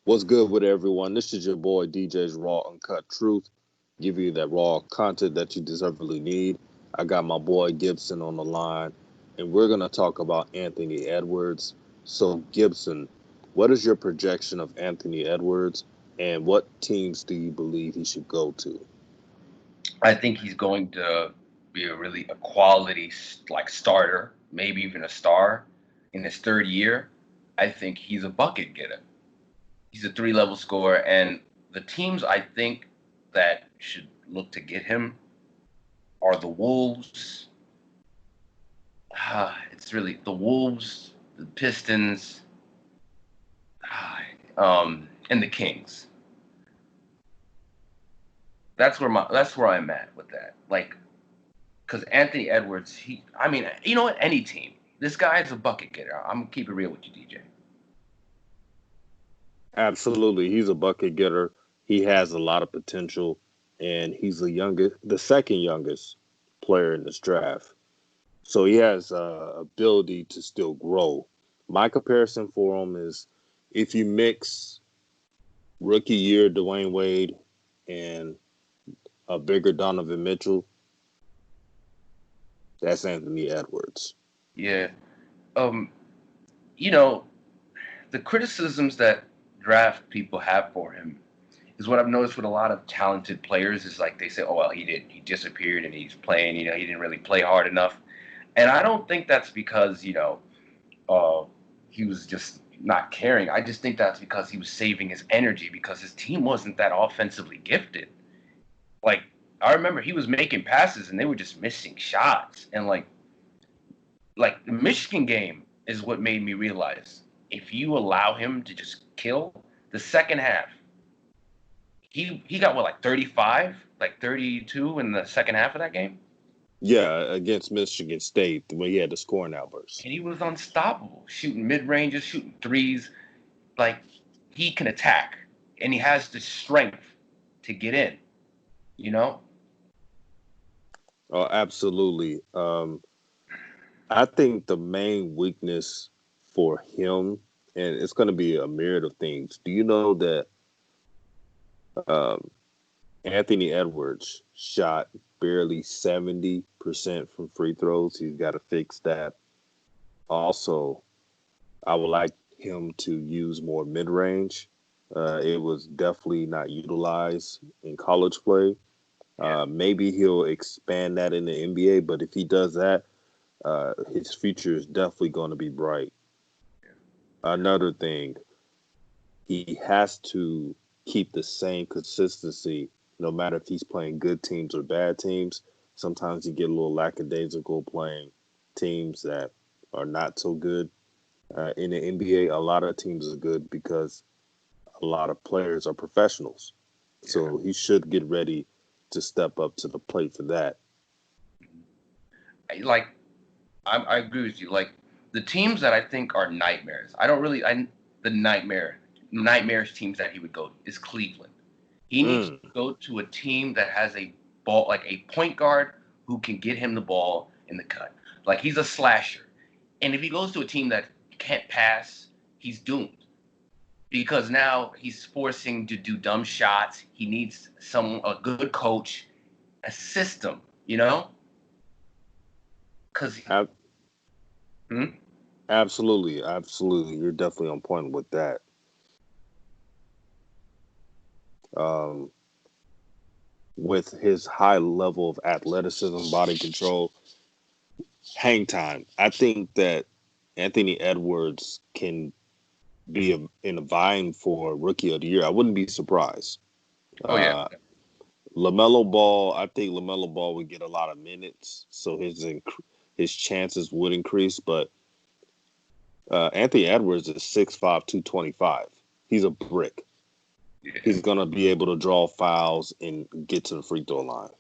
What's good with everyone? This is your boy DJ's Raw Uncut Truth. Give you that raw content that you deservedly need. I got my boy Gibson on the line, and we're gonna talk about Anthony Edwards. So Gibson, what is your projection of Anthony Edwards, and what teams do you believe he should go to? I think he's going to be a quality like starter, maybe even a star in his third year. I think he's a bucket getter. He's a three-level scorer, and the teams I think that should look to get him are the Wolves. It's really the Wolves, the Pistons, and the Kings. That's where I'm at with that. Like, because Anthony Edwards, I mean, you know what? Any team, this guy is a bucket getter. I'm gonna keep it real with you, DJ. Absolutely, he's a bucket getter. He has a lot of potential, and he's the second youngest player in this draft. So he has ability to still grow. My comparison for him is if you mix rookie year Dwayne Wade and a bigger Donovan Mitchell, that's Anthony Edwards. Yeah. Um. You know, the criticisms that draft people have for him is what I've noticed with a lot of talented players is like they say, oh well, he disappeared and he's playing. He didn't really play hard enough. And I don't think that's because uh, he was just not caring. I just think that's because he was saving his energy because his team wasn't that offensively gifted. Like I remember he was making passes and they were just missing shots. And like the Michigan game is what made me realize if you allow him to just kill the second half, he got what like 35, like 32 in the second half of that game, Yeah, against Michigan State when he had the scoring outburst. and he was unstoppable, shooting mid ranges, shooting threes. Like he can attack, and he has the strength to get in. You know, Oh, absolutely. I think the main weakness for him, and it's going to be a myriad of things. Do you know that um, Anthony Edwards shot barely 70% from free throws? He's got to fix that. Also, I would like him to use more mid range. It was definitely not utilized in college play. yeah, Maybe he'll expand that in the NBA, but if he does that, his future is definitely going to be bright. Another thing, he has to keep the same consistency no matter if he's playing good teams or bad teams. Sometimes you get a little lackadaisical playing teams that are not so good. In the NBA, a lot of teams are good because a lot of players are professionals. yeah. So he should get ready to step up to the plate for that. Like I agree with you. Like the teams that I think are nightmares. I don't really. I the nightmares teams that he would go is Cleveland. He needs to Mm, go to a team that has a ball, like a point guard who can get him the ball in the cut. Like he's a slasher. And if he goes to a team that can't pass, he's doomed because now he's forcing to do dumb shots. He needs a good coach, a system, because ab- hmm? absolutely, absolutely. You're definitely on point with that. Um, with his high level of athleticism, body control, hang time. I think that Anthony Edwards can be in a vying for Rookie of the Year. I wouldn't be surprised. Oh yeah, Uh, Lamelo Ball, I think Lamelo Ball would get a lot of minutes, so his chances would increase. But Anthony Edwards is 6'5", 225. He's a brick. yeah. He's gonna be able to draw fouls and get to the free throw line.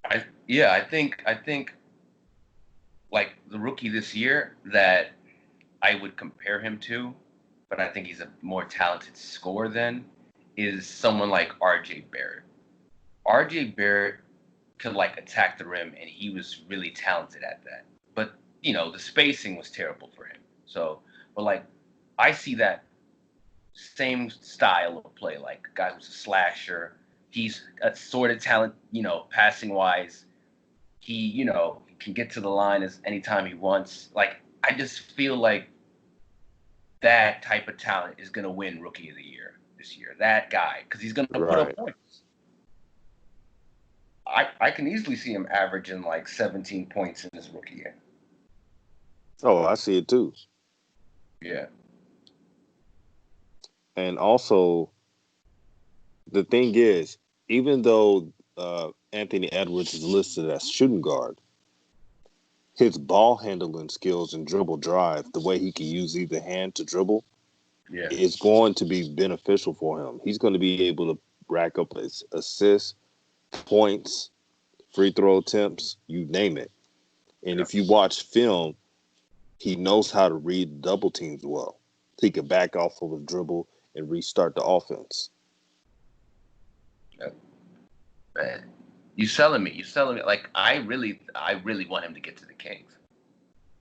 I think like the rookie this year that I would compare him to, but I think he's a more talented scorer than is someone like RJ Barrett. RJ Barrett could like attack the rim and he was really talented at that. But the spacing was terrible for him. So, but like I see that same style of play, like a guy who's a slasher. He's a sort of talent, passing wise. He, can get to the line as anytime he wants. Like, I just feel like that type of talent is going to win Rookie of the Year this year. That guy, because he's going to put up Right. points. I can easily see him averaging like 17 points in his rookie year. Oh, I see it too. Yeah. And also, the thing is, even though Anthony Edwards is listed as shooting guard, his ball handling skills and dribble drive, the way he can use either hand to dribble, Yeah. is going to be beneficial for him. He's going to be able to rack up his assists, points, free throw attempts, you name it. And if you watch film, he knows how to read double teams well. He can back off of a dribble and restart the offense. Man, you selling me. You selling me. Like, I really want him to get to the Kings.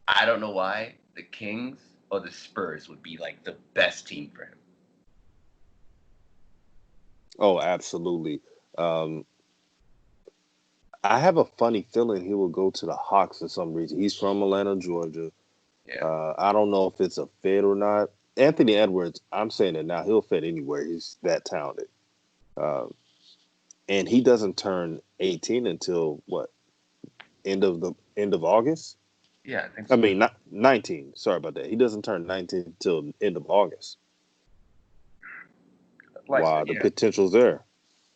I don't know why the Kings or the Spurs would be like the best team for him. Oh, absolutely. I have a funny feeling he will go to the Hawks for some reason. He's from Atlanta, Georgia. Yeah. I don't know if it's a fit or not. Anthony Edwards, I'm saying it now, he'll fit anywhere. He's that talented. And he doesn't turn 18 until what? End of August? Yeah, I think I so. mean, not 19. Sorry about that. He doesn't turn 19 until end of August. Like, Wow, the yeah. potential's there.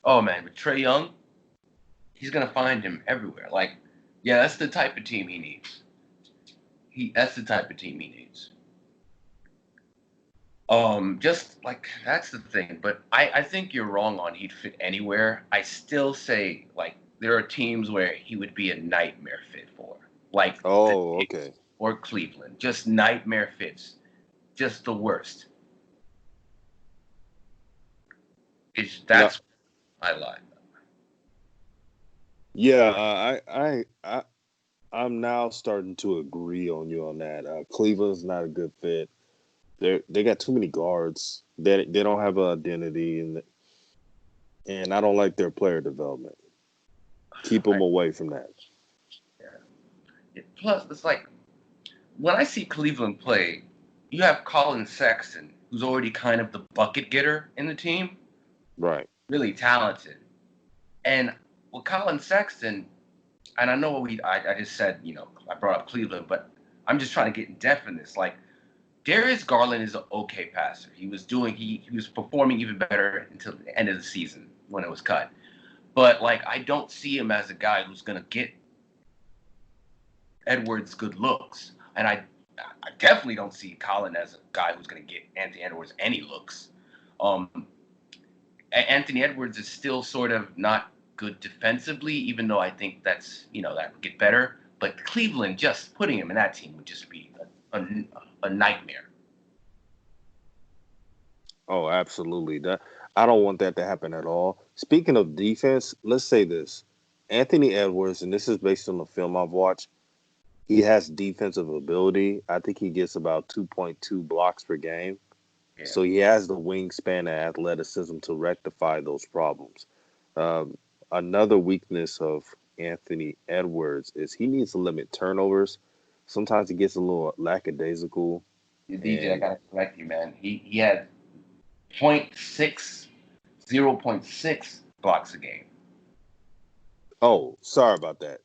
Oh man, with Trae Young, he's gonna find him everywhere. Like, yeah, that's the type of team he needs. That's the type of team he needs. Just like that's the thing. But I think you're wrong on he'd fit anywhere. I still say like there are teams where he would be a nightmare fit for, like the Oh, Knicks okay. or Cleveland. Just nightmare fits. Just the worst. No, That's I lie. yeah, I'm now starting to agree on you on that. Cleveland's not a good fit. They got too many guards. They don't have an identity, and I don't like their player development. Keep them away from that. Plus, it's like when I see Cleveland play, you have Colin Sexton, who's already kind of the bucket getter in the team, Right. really talented. And with Colin Sexton, and I know I just said, I brought up Cleveland, but I'm just trying to get in depth in this. Like, Darius Garland is an okay passer. He was performing even better until the end of the season when it was cut. But like, I don't see him as a guy who's gonna get Edwards good looks, and I definitely don't see Colin as a guy who's gonna get Anthony Edwards any looks. Anthony Edwards is still sort of not good defensively, even though I think that would get better. But Cleveland, just putting him in that team would just be a nightmare. Oh, absolutely. That I don't want that to happen at all. Speaking of defense, let's say this: Anthony Edwards, and this is based on the film I've watched. He has defensive ability. I think he gets about 2.2 blocks per game. Yeah. So he has the wingspan and athleticism to rectify those problems. Um, Another weakness of Anthony Edwards is he needs to limit turnovers. Sometimes he gets a little lackadaisical. DJ, I And gotta correct you, man. He had 0.6 blocks a game. oh, sorry about that.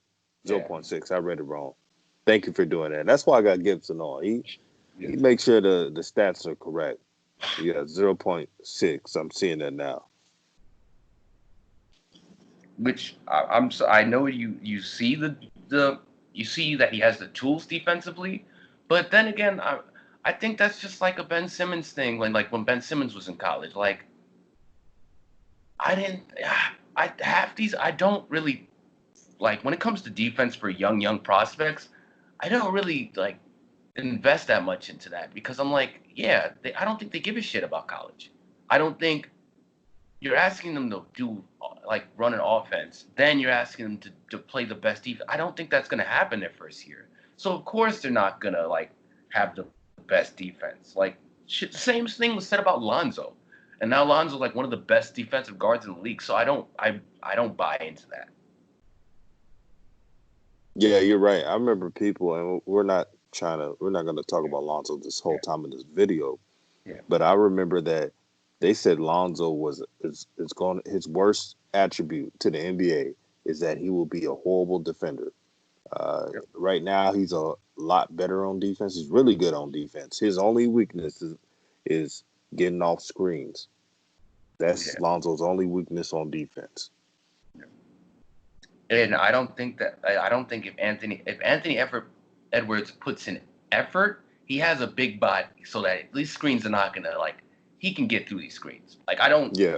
Yeah. 0.6. I read it wrong. Thank you for doing that. That's why I got Gibson on. He Yeah. he makes sure the stats are correct. Yeah, 0.6. I'm seeing that now. Which I know you see you see that he has the tools defensively, but then again, I think that's just like a Ben Simmons thing when Ben Simmons was in college. Like I didn't I half these I don't really like when it comes to defense for young prospects. I don't really like invest that much into that because I'm like, yeah, I don't think they give a shit about college. I don't think you're asking them to do like run an offense, then you're asking them to play the best defense. I don't think that's going to happen their first year. So of course they're not going to like have the best defense. Like Same thing was said about Lonzo, and now Lonzo's like one of the best defensive guards in the league. So I don't buy into that. Yeah, you're right. I remember people, and we're not going to talk about Lonzo this whole time in this video, but I remember that they said Lonzo is going his worst attribute to the NBA is that he will be a horrible defender. Right now, he's a lot better on defense. He's really good on defense. His only weakness is getting off screens. That's Lonzo's only weakness on defense. And I don't think if Anthony Edwards puts in effort, he has a big body, so that these screens are not gonna he can get through these screens. Like I don't see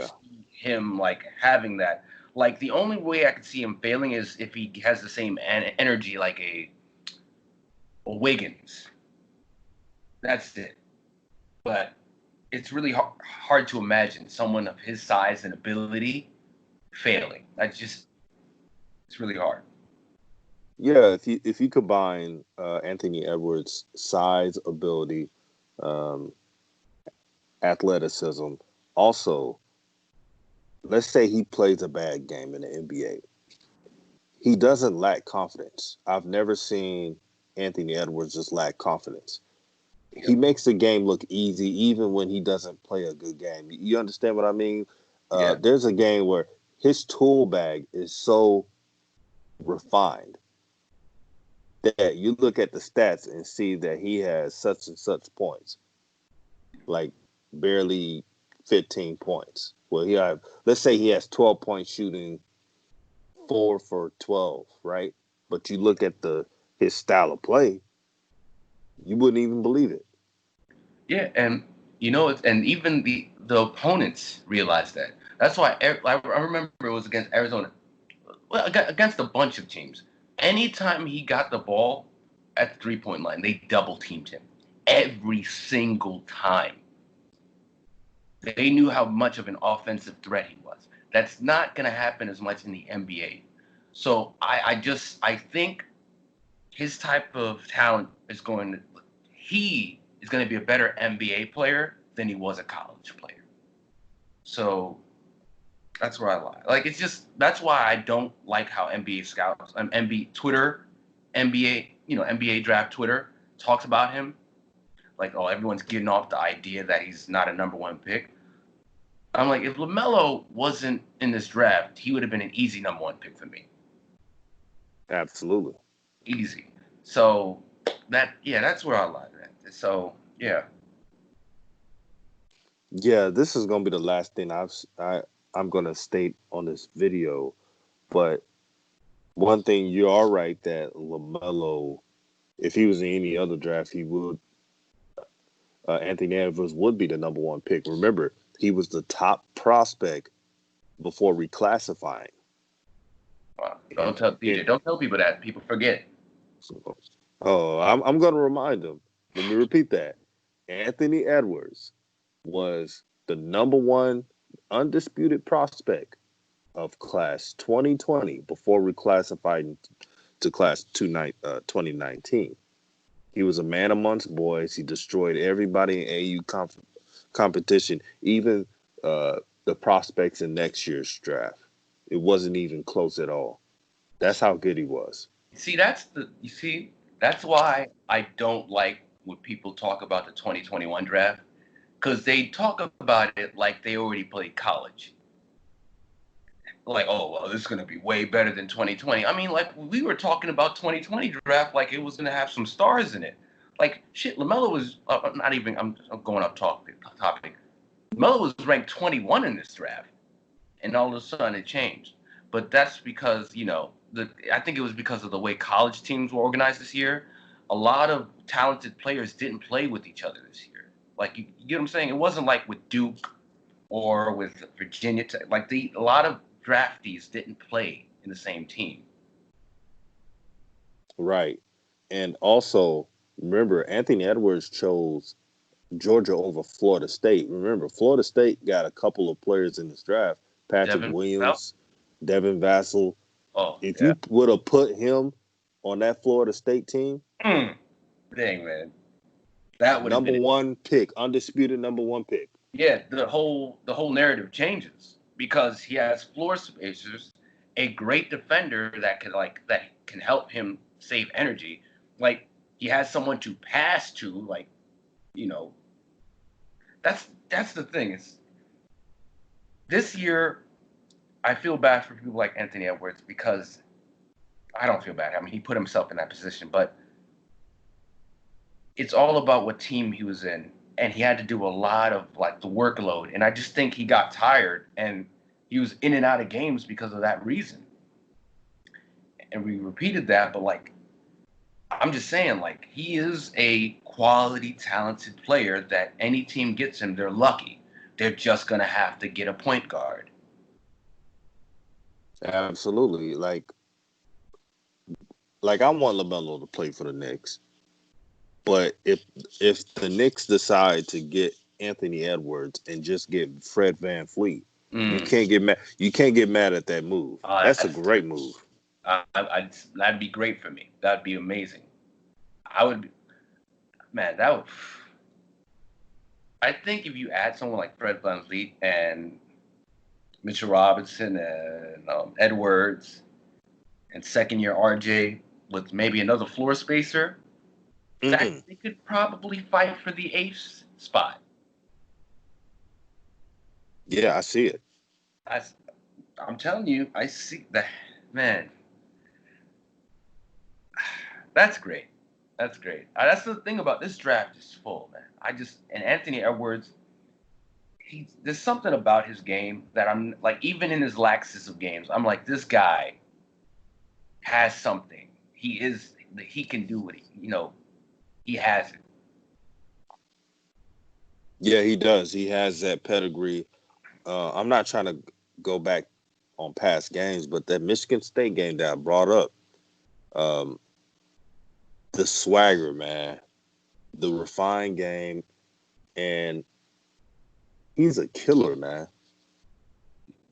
him having that. Like the only way I could see him failing is if he has the same energy like a Wiggins. That's it. But it's really hard to imagine someone of his size and ability failing. It's really hard. Yeah, if you combine Anthony Edwards' size, ability, athleticism, also, let's say he plays a bad game in the NBA. He doesn't lack confidence. I've never seen Anthony Edwards just lack confidence. He makes the game look easy even when he doesn't play a good game. You understand what I mean? There's a game where his tool bag is so refined that you look at the stats and see that he has such and such points, like barely 15 points. Well, let's say he has 12 point shooting, 4 for 12, right? But you look at his style of play, you wouldn't even believe it. Yeah, and and even the opponents realized that. That's why I remember it was against Arizona, well, against a bunch of teams. Anytime he got the ball at the 3-point line, they double teamed him every single time. They knew how much of an offensive threat he was. That's not going to happen as much in the NBA. So I think his type of talent is going to be a better NBA player than he was a college player. So that's where I lie. That's why I don't like how NBA scouts, NBA Twitter, NBA draft Twitter talks about him. Like, oh, everyone's getting off the idea that he's not a number one pick. I'm like, if LaMelo wasn't in this draft, he would have been an easy number one pick for me. Absolutely. Easy. So that's where I lie, man. So yeah. Yeah, this is gonna be the last thing I'm gonna state on this video, but one thing you are right that LaMelo, if he was in any other draft, he would. Anthony Edwards would be the number one pick. Remember, he was the top prospect before reclassifying. Wow. Don't tell people that. People forget. Oh, I'm going to remind them. Let me repeat that. Anthony Edwards was the number one undisputed prospect of class 2020 before reclassifying to class 2019. He was a man amongst boys. He destroyed everybody in AU competition, even the prospects in next year's draft. It wasn't even close at all. That's how good he was. That's why I don't like when people talk about the 2021 draft, because they talk about it like they already played college. Like, oh, well, this is going to be way better than 2020. I mean, like, we were talking about 2020 draft like it was going to have some stars in it. Like, shit, LaMelo was I'm going off topic. LaMelo was ranked 21 in this draft, and all of a sudden it changed. But that's because, I think it was because of the way college teams were organized this year. A lot of talented players didn't play with each other this year. Like, you get what I'm saying? It wasn't like with Duke or with Virginia Tech. Like, a lot of draftees didn't play in the same team. Right. And also, remember, Anthony Edwards chose Georgia over Florida State. Remember, Florida State got a couple of players in this draft. Patrick Williams, Devin Vassell. Oh, if you would have put him on that Florida State team. Dang, man. That would have Number been one pick, undisputed number one pick. yeah. The whole narrative changes because he has floor spacers, a great defender that can help him save energy. Like he has someone to pass to. Like you know, that's the thing. Is this year I feel bad for people like Anthony Edwards because I don't feel bad. I mean, he put himself in that position, but it's all about what team he was in, and he had to do a lot of like the workload. And I just think he got tired, and he was in and out of games because of that reason. And we repeated that, but like I'm just saying, like he is a quality, talented player that any team gets him, they're lucky. They're just gonna have to get a point guard. Absolutely. Like I want LaMelo to play for the Knicks. But if the Knicks decide to get Anthony Edwards and just get Fred VanVleet, you Mm. can't get mad. You can't get mad at that move. That's a That's great move. that'd be great for me. That'd be amazing. I would, man. That would. I think if you add someone like Fred VanVleet and Mitchell Robinson and Edwards and second year RJ with maybe another floor spacer, that they could probably fight for the eighth spot. Yeah, I see it. I'm telling you, I see that. Man, that's great. That's great. That's the thing about this draft is full, man. And Anthony Edwards, there's something about his game that I'm like, even in his laxest of games, I'm like, this guy has something. He can do what he has it. Yeah, he does. He has that pedigree. I'm not trying to go back on past games, but that Michigan State game that I brought up, the swagger, man, the refined game, and he's a killer, man.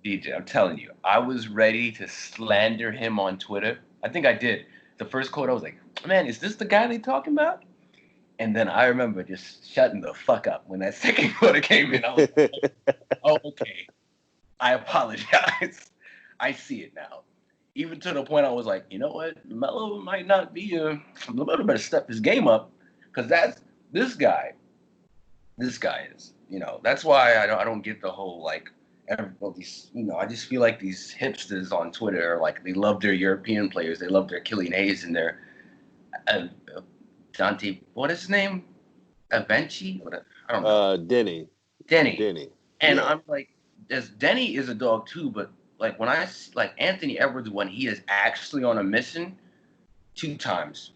DJ, I'm telling you, I was ready to slander him on Twitter. I think I did. The first quote, I was like, man, is this the guy they talking about? And then I remember just shutting the fuck up when that second quote came in. I was like, oh, okay. I apologize. I see it now. Even to the point I was like, you know what? Melo might not be Melo better step his game up because that's this guy. This guy is. That's why I don't get the whole like these. I just feel like these hipsters on Twitter like they love their European players. They love their Killian Hayes and their Dante. What is his name? Avenchi? I don't know. Denny. Denny. And yeah. I'm like, as Denny is a dog too, but like when I like Anthony Edwards when he is actually on a mission, two times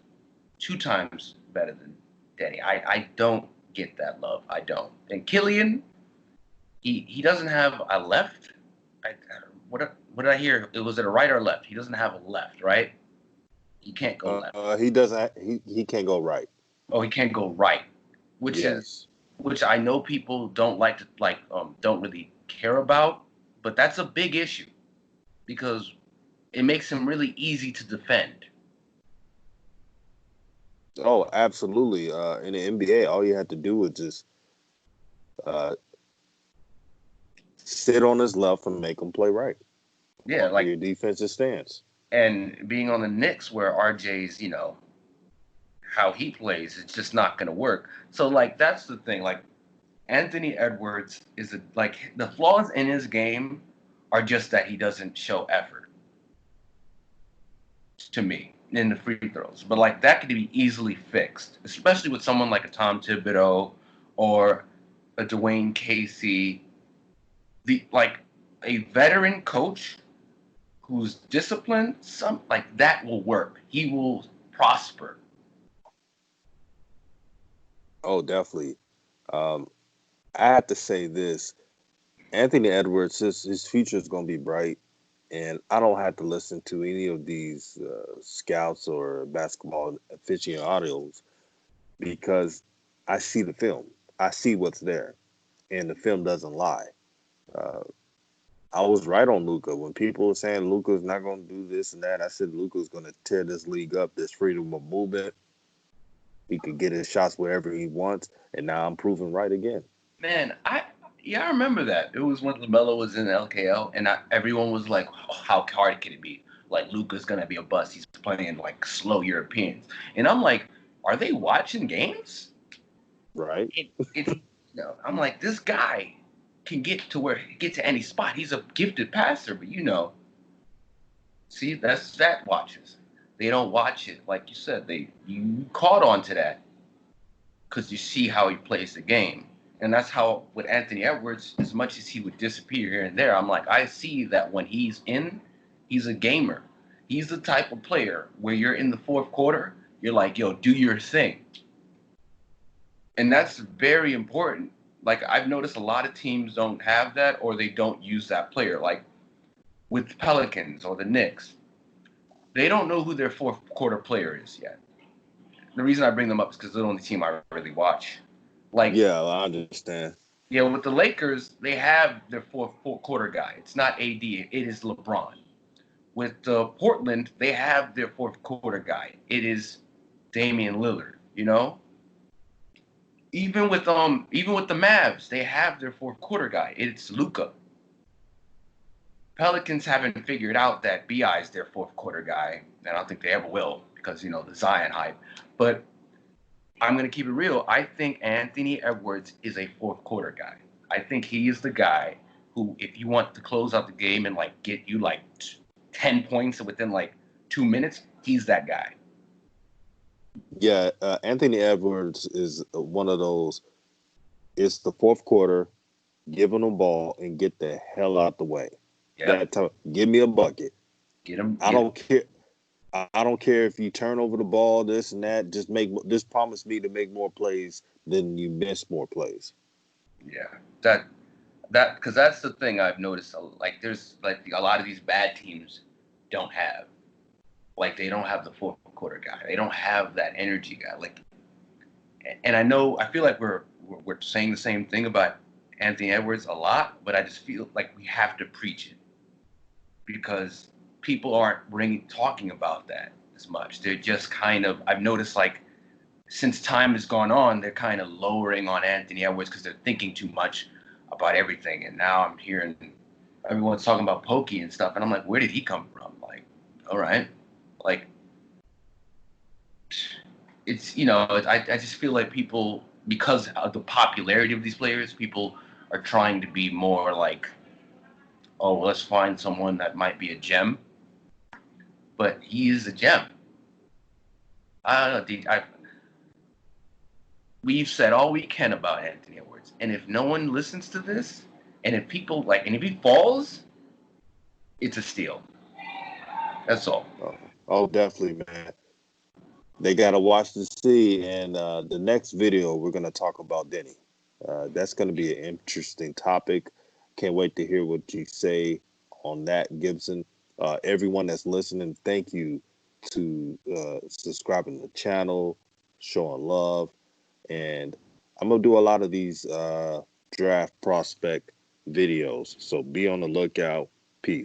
better than Denny. I don't get that love. I don't. And Killian, he doesn't have a left. What did I hear? It was it a right or left? He doesn't have a left, right? He can't go left. He doesn't. He can't go right. Oh, he can't go right, which I know people don't don't really care about, but that's a big issue because it makes him really easy to defend. Oh, absolutely. In the NBA, all you have to do is just sit on his left and make him play right. Yeah, like your defensive stance. And being on the Knicks where RJ's, how he plays, it's just not going to work. So, like, that's the thing. Like, Anthony Edwards like the flaws in his game are just that he doesn't show effort to me in the free throws. But like that could be easily fixed, especially with someone like a Tom Thibodeau or a Dwayne Casey. A veteran coach who's disciplined, some like that will work. He will prosper. Oh, definitely. I have to say this. Anthony Edwards, his future is going to be bright, and I don't have to listen to any of these scouts or basketball aficionados because I see the film. I see what's there, and the film doesn't lie. I was right on Luka. When people were saying Luka's not going to do this and that, I said Luka's going to tear this league up, this freedom of movement. He could get his shots wherever he wants, and now I'm proven right again. Man, I remember that. It was when LaMelo was in LKL, and everyone was like, oh, "How hard can it be? Like Luka's gonna be a bust. He's playing like slow Europeans." And I'm like, "Are they watching games?" Right? It's I'm like, this guy can get to where he get to any spot. He's a gifted passer, but see, that's stat watchers. They don't watch it like you said. You caught on to that because you see how he plays the game. And that's how with Anthony Edwards, as much as he would disappear here and there, I'm like, I see that when he's in, he's a gamer. He's the type of player where you're in the fourth quarter, you're like, yo, do your thing. And that's very important. Like I've noticed a lot of teams don't have that or they don't use that player. Like with the Pelicans or the Knicks, they don't know who their fourth quarter player is yet. The reason I bring them up is because they're the only team I really watch. Like, Yeah, I understand. yeah, with the Lakers, they have their fourth quarter guy. It's not AD, it is LeBron. With Portland, they have their fourth quarter guy. It is Damian Lillard. Even with the Mavs, they have their fourth quarter guy. It's Luka. Pelicans haven't figured out that BI is their fourth quarter guy, and I don't think they ever will because the Zion hype. But I'm going to keep it real. I think Anthony Edwards is a fourth quarter guy. I think he is the guy who, if you want to close out the game and get you 10 points within 2 minutes, he's that guy. Yeah, Anthony Edwards is one of those. It's the fourth quarter, give him the ball and get the hell out the way. Yep. Give me a bucket. Get him. I don't care. I don't care if you turn over the ball, this and that. Just promise me to make more plays than you miss more plays. Yeah, that because that's the thing I've noticed. There's a lot of these bad teams don't have. They don't have the fourth quarter guy. They don't have that energy guy. And I feel like we're saying the same thing about Anthony Edwards a lot, but I just feel like we have to preach it because people aren't talking about that as much. They're just kind of, I've noticed since time has gone on, they're kind of lowering on Anthony Edwards because they're thinking too much about everything. And now I'm hearing everyone's talking about Pokey and stuff, and I'm like, where did he come from? All right, it's I just feel like people, because of the popularity of these players, people are trying to be more oh, let's find someone that might be a gem, but he is a gem. I don't know. We've said all we can about Anthony Edwards, and if no one listens to this, and if people and if he falls, it's a steal. That's all. Oh, definitely, man. They got to watch to see. And the next video, we're going to talk about Denny. That's going to be an interesting topic. Can't wait to hear what you say on that, Gibson. Everyone that's listening, thank you to subscribing to the channel, showing love. And I'm going to do a lot of these draft prospect videos. So be on the lookout. Peace.